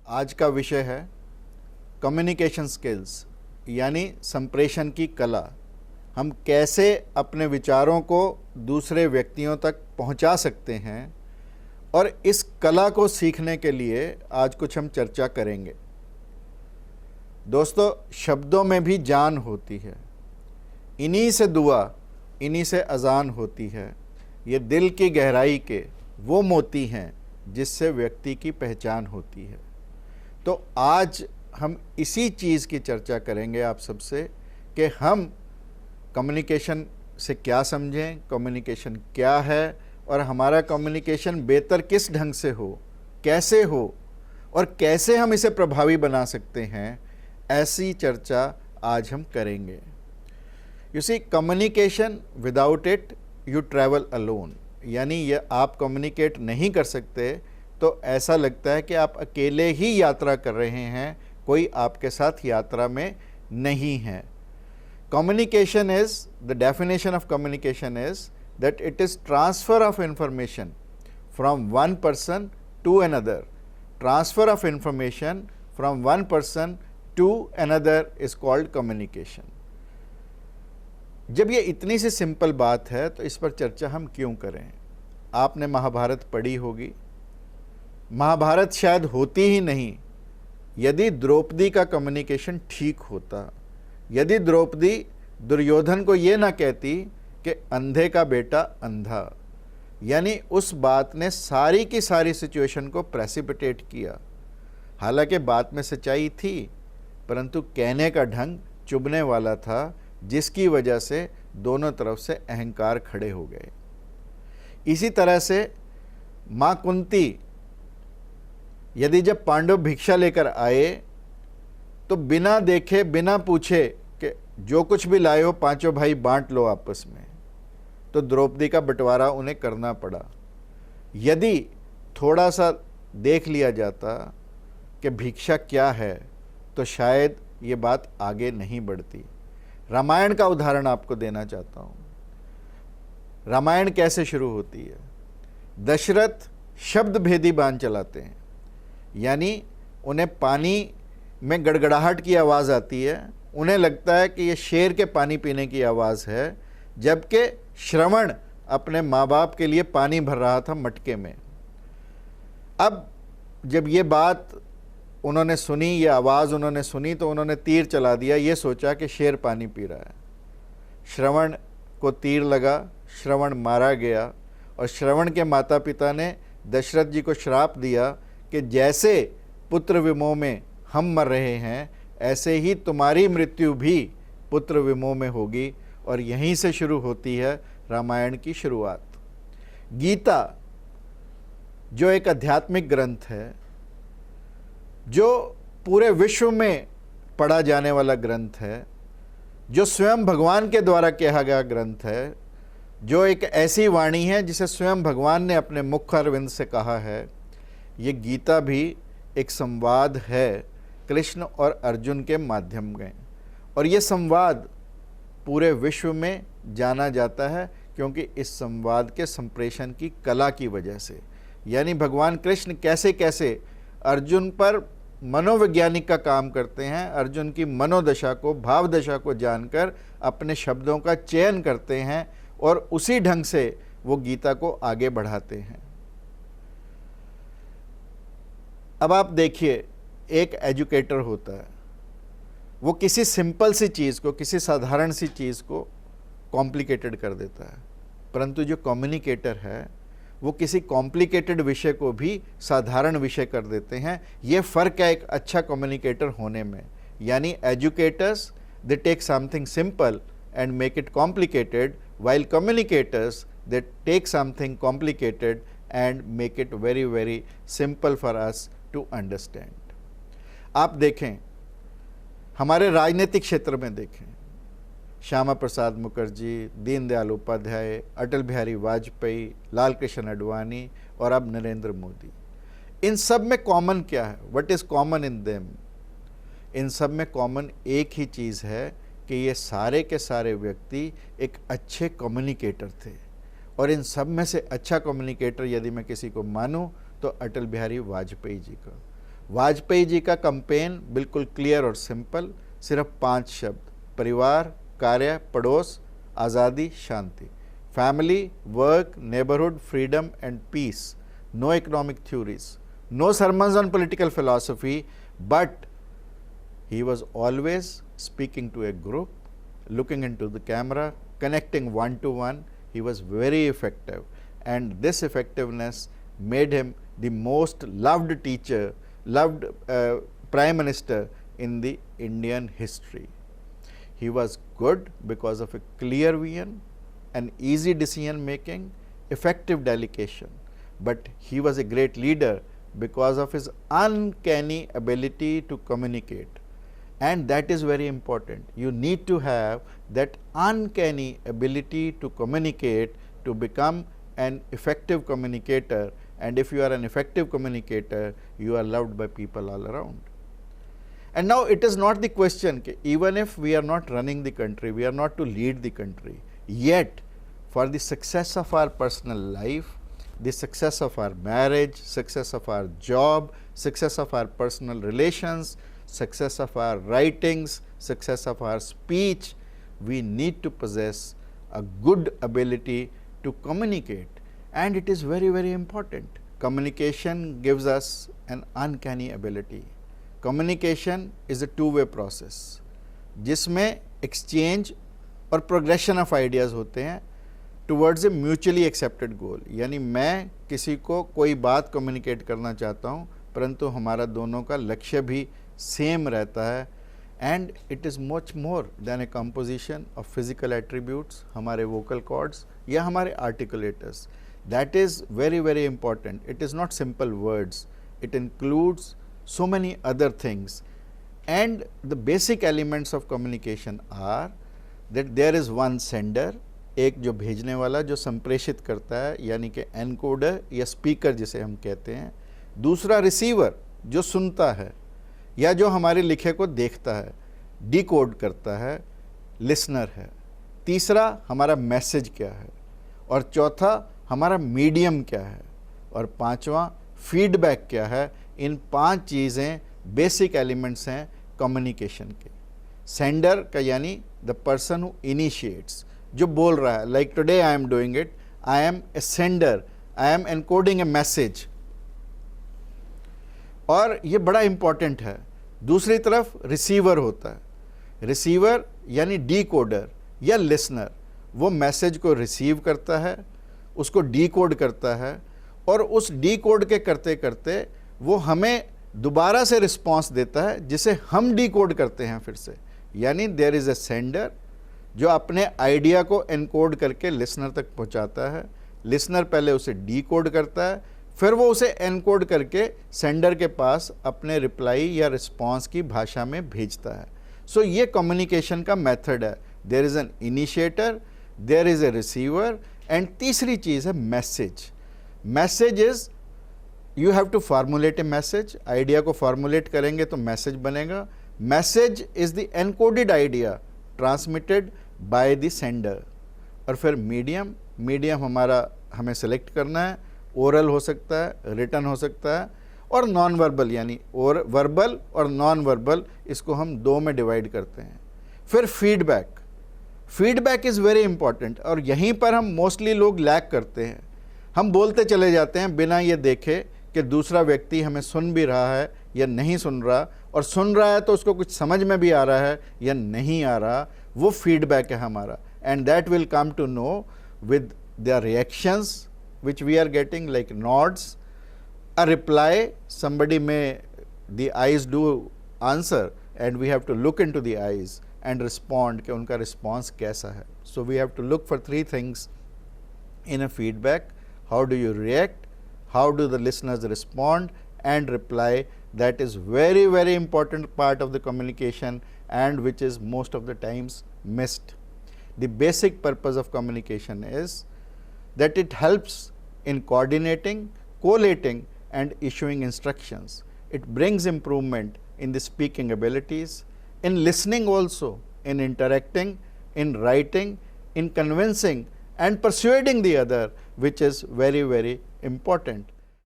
आज का विषय है कम्युनिकेशन स्किल्स, यानी संप्रेषण की कला। हम कैसे अपने विचारों को दूसरे व्यक्तियों तक पहुंचा सकते हैं और इस कला को सीखने के लिए आज कुछ हम चर्चा करेंगे। दोस्तों, शब्दों में भी जान होती है, इन्हीं से दुआ, इन्हीं से अजान होती है। ये दिल की गहराई के वो मोती हैं जिससे व्यक्ति की पहचान होती है। तो आज हम इसी चीज़ की चर्चा करेंगे आप सबसे कि हम कम्युनिकेशन से क्या समझें, कम्युनिकेशन क्या है और हमारा कम्युनिकेशन बेहतर किस ढंग से हो, कैसे हो और कैसे हम इसे प्रभावी बना सकते हैं। ऐसी चर्चा आज हम करेंगे। You see, communication without it you travel alone, यानी ये आप कम्युनिकेट नहीं कर सकते तो ऐसा लगता है कि आप अकेले ही यात्रा कर रहे हैं, कोई आपके साथ यात्रा में नहीं है। Communication is, the definition of communication is that it is transfer of information from one person to another. Transfer of information from one person to another is called communication. जब ये इतनी सी सिंपल बात है तो इस पर चर्चा हम क्यों करें। आपने महाभारत पढ़ी होगी। महाभारत शायद होती ही नहीं यदि द्रौपदी का कम्युनिकेशन ठीक होता, यदि द्रौपदी दुर्योधन को ये ना कहती कि अंधे का बेटा अंधा, यानी उस बात ने सारी की सारी सिचुएशन को प्रेसिपिटेट किया। हालांकि बात में सच्चाई थी, परंतु कहने का ढंग चुभने वाला था, जिसकी वजह से दोनों तरफ से अहंकार खड़े हो गए। इसी तरह से माँ कुंती यदि जब पांडव भिक्षा लेकर आए तो बिना देखे बिना पूछे कि जो कुछ भी लाए हो पांचों भाई बांट लो आपस में, तो द्रौपदी का बंटवारा उन्हें करना पड़ा। यदि थोड़ा सा देख लिया जाता कि भिक्षा क्या है तो शायद ये बात आगे नहीं बढ़ती। रामायण का उदाहरण आपको देना चाहता हूँ। रामायण कैसे शुरू होती है? दशरथ शब्द भेदी बाण चलाते हैं, यानी उन्हें पानी में गड़गड़ाहट की आवाज़ आती है, उन्हें लगता है कि ये शेर के पानी पीने की आवाज़ है, जबकि श्रवण अपने माँ बाप के लिए पानी भर रहा था मटके में। अब जब ये बात उन्होंने सुनी, ये आवाज़ उन्होंने सुनी, तो उन्होंने तीर चला दिया, ये सोचा कि शेर पानी पी रहा है। श्रवण को तीर लगा, श्रवण मारा गया और श्रवण के माता पिता ने दशरथ जी को श्राप दिया कि जैसे पुत्र विमोह में हम मर रहे हैं, ऐसे ही तुम्हारी मृत्यु भी पुत्र विमोह में होगी। और यहीं से शुरू होती है रामायण की शुरुआत। गीता जो एक आध्यात्मिक ग्रंथ है, जो पूरे विश्व में पढ़ा जाने वाला ग्रंथ है, जो स्वयं भगवान के द्वारा कहा गया ग्रंथ है, जो एक ऐसी वाणी है जिसे स्वयं भगवान ने अपने मुख अरविंद से कहा है, ये गीता भी एक संवाद है कृष्ण और अर्जुन के माध्यम में। और ये संवाद पूरे विश्व में जाना जाता है क्योंकि इस संवाद के संप्रेषण की कला की वजह से, यानी भगवान कृष्ण कैसे कैसे अर्जुन पर मनोवैज्ञानिक का काम करते हैं, अर्जुन की मनोदशा को, भाव दशा को जानकर अपने शब्दों का चयन करते हैं और उसी ढंग से वो गीता को आगे बढ़ाते हैं। अब आप देखिए, एक एजुकेटर होता है, वो किसी सिंपल सी चीज़ को, किसी साधारण सी चीज़ को कॉम्प्लिकेटेड कर देता है, परंतु जो कम्युनिकेटर है वो किसी कॉम्प्लिकेटेड विषय को भी साधारण विषय कर देते हैं। ये फ़र्क है एक अच्छा कम्युनिकेटर होने में। यानी educators they take something simple and make it complicated, while communicators they take something complicated and make it very very simple for us to understand। आप देखें, हमारे राजनीतिक क्षेत्र में देखें, श्यामा प्रसाद मुखर्जी, दीनदयाल उपाध्याय, अटल बिहारी वाजपेयी, लाल कृष्ण आडवाणी और अब नरेंद्र मोदी, इन सब में कॉमन क्या है? What is common in them? इन सब में कॉमन एक ही चीज़ है कि ये सारे के सारे व्यक्ति एक अच्छे कम्युनिकेटर थे। और इन सब में से अच्छा कम्युनिकेटर यदि मैं किसी को मानूं तो अटल बिहारी वाजपेयी जी का। वाजपेयी जी का कैंपेन बिल्कुल क्लियर और सिंपल, सिर्फ 5 शब्द, परिवार, कार्य, पड़ोस, आज़ादी, शांति। Family, work, neighbourhood, freedom and peace. No economic theories, no sermons on political philosophy, but he was always speaking to a group, looking into the camera, connecting one to one. He was very effective, and this effectiveness made him the most loved teacher, loved prime minister in the Indian history. He was good because of a clear vision, an easy decision making, effective delegation, but he was a great leader because of his uncanny ability to communicate, and that is very important. You need to have that uncanny ability to communicate to become an effective communicator, and if you are an effective communicator, you are loved by people all around. And now it is not the question that even if we are not running the country, we are not to lead the country, yet for the success of our personal life, the success of our marriage, success of our job, success of our personal relations, success of our writings, success of our speech, we need to possess a good ability to communicate, and it is very, very important. Communication gives us an uncanny ability. Communication is a two-way process, जिसमें exchange और progression of ideas होते हैं towards a mutually accepted गोल। यानी मैं किसी को कोई बात कम्युनिकेट करना चाहता हूँ, परंतु हमारा दोनों का लक्ष्य भी सेम रहता है, and it is much more than a composition of physical attributes, हमारे वोकल कॉर्ड्स या हमारे articulators. That is very very important. It is not simple words, it includes so many other things, and the basic elements of communication are that there is one sender, एक जो भेजने वाला जो संप्रेषित करता है यानी कि एनकोडर या स्पीकर जिसे हम कहते हैं, दूसरा रिसीवर जो सुनता है या जो हमारे लिखे को देखता है, डिकोड करता है, लिसनर है, तीसरा हमारा मैसेज क्या है, और चौथा हमारा मीडियम क्या है, और पांचवा फीडबैक क्या है। इन 5 चीज़ें बेसिक एलिमेंट्स हैं कम्युनिकेशन के। सेंडर का यानी द पर्सन हु इनिशिएट्स, जो बोल रहा है, like today I am doing it, I am a sender, I am encoding a message, और ये बड़ा इंपॉर्टेंट है। दूसरी तरफ रिसीवर होता है। रिसीवर यानी डीकोडर या लिसनर, वो मैसेज को रिसीव करता है, उसको डीकोड करता है, और उस डीकोड के करते करते वो हमें दोबारा से रिस्पॉन्स देता है जिसे हम डीकोड करते हैं फिर से। यानी देयर इज़ ए सेंडर जो अपने आइडिया को एनकोड करके लिसनर तक पहुंचाता है, लिसनर पहले उसे डीकोड करता है, फिर वो उसे एनकोड करके सेंडर के पास अपने रिप्लाई या रिस्पॉन्स की भाषा में भेजता है। सो ये कम्युनिकेशन का मेथड है। There is an initiator, there is a receiver, and तीसरी चीज़ है message. Message is you have to formulate a message. Idea को फार्मुलेट करेंगे तो मैसेज बनेगा। Message is the encoded idea transmitted by the sender. और फिर मीडियम, मीडियम हमें सेलेक्ट करना है, ओरल हो सकता है, रिटन हो सकता है, और नॉन वर्बल यानी और वर्बल और नॉन वर्बल, इसको हम 2 में डिवाइड करते हैं। फिर feedback, feedback is very important, और यहीं पर हम मोस्टली लोग लैक करते हैं। हम बोलते चले जाते हैं बिना ये देखे कि दूसरा व्यक्ति हमें सुन भी रहा है या नहीं सुन रहा, और सुन रहा है तो उसको कुछ समझ में भी आ रहा है या नहीं आ रहा। वो फीडबैक है हमारा, and that will come to know with the reactions which we are getting, like nods, a reply, somebody may, the eyes do answer, and we have to look into the eyes and respond कि उनका response कैसा है. So we have to look for 3 things in a feedback: how do you react, how do the listeners respond, and reply. That is very, very important part of the communication, and which is most of the times missed. The basic purpose of communication is that it helps in coordinating, collating, and issuing instructions. It brings improvement in the speaking abilities, in listening also, in interacting, in writing, in convincing and persuading the other, which is very, very important.